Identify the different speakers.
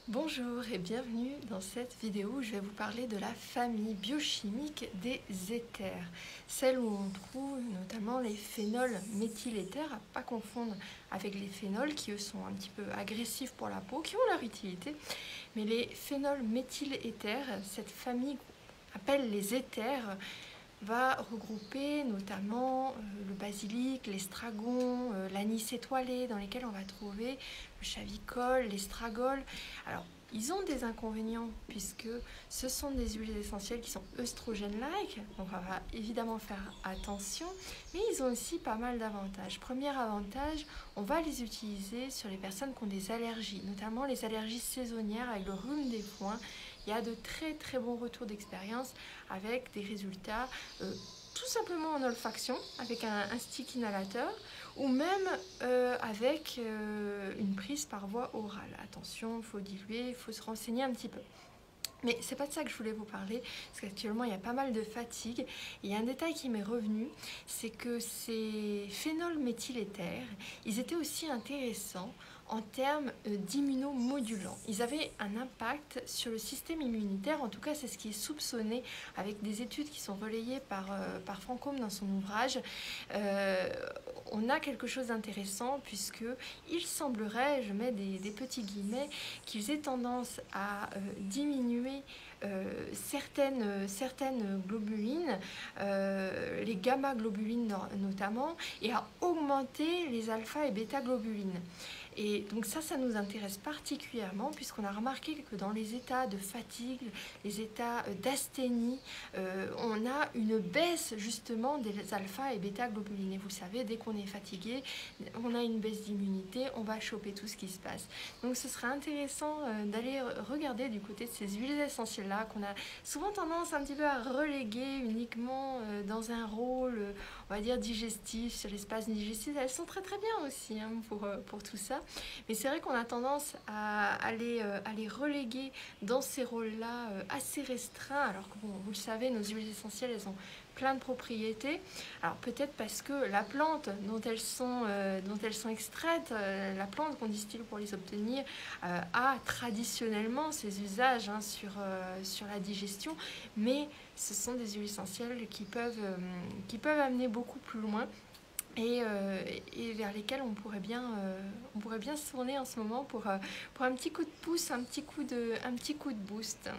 Speaker 1: Bonjour et bienvenue dans cette vidéo où je vais vous parler de la famille biochimique des éthers, celle où on trouve notamment les phénols méthyléthers, à ne pas confondre avec les phénols qui eux sont un petit peu agressifs pour la peau, qui ont leur utilité, mais les phénols méthyléthers, cette famille qu'on appelle les éthers, va regrouper notamment le basilic, l'estragon, l'anis étoilé dans lesquels on va trouver le chavicol, l'estragol. Alors, ils ont des inconvénients puisque ce sont des huiles essentielles qui sont œstrogènes-like, donc on va évidemment faire attention, mais ils ont aussi pas mal d'avantages. Premier avantage, on va les utiliser sur les personnes qui ont des allergies, notamment les allergies saisonnières avec le rhume des foins. Il y a de très bons retours d'expérience avec des résultats tout simplement en olfaction avec un stick inhalateur ou même avec une prise par voie orale. Attention, il faut diluer, il faut se renseigner un petit peu. Mais c'est pas de ça que je voulais vous parler, parce qu'actuellement il y a pas mal de fatigue. Et il y a un détail qui m'est revenu, c'est que ces phénols méthyléthers, ils étaient aussi intéressants en termes d'immunomodulants. Ils avaient un impact sur le système immunitaire, en tout cas c'est ce qui est soupçonné avec des études qui sont relayées par Francombe dans son ouvrage. On a quelque chose d'intéressant puisque il semblerait, je mets des petits guillemets, qu'ils aient tendance à diminuer certaines globulines, les gamma-globulines notamment, et à augmenter les alpha et bêta-globulines. Et donc ça nous intéresse particulièrement puisqu'on a remarqué que dans les états de fatigue, les états d'asthénie, on a une baisse justement des alpha et bêta-globulines. Et vous savez, dès qu'on est fatigué, on a une baisse d'immunité, on va choper tout ce qui se passe. Donc ce serait intéressant d'aller regarder du côté de ces huiles essentielles-là qu'on a souvent tendance un petit peu à reléguer uniquement dans un rôle, on va dire, digestif, sur l'espace digestif. Elles sont très bien aussi pour tout ça. Mais c'est vrai qu'on a tendance à les reléguer dans ces rôles-là assez restreints, alors que bon, vous le savez, nos huiles essentielles, elles ont plein de propriétés. Alors peut-être parce que la plante dont elles sont extraites, la plante qu'on distille pour les obtenir, a traditionnellement ses usages sur la digestion, mais ce sont des huiles essentielles qui peuvent amener beaucoup plus loin. Et vers lesquels on pourrait bien se tourner en ce moment pour un petit coup de pouce, un petit coup de boost.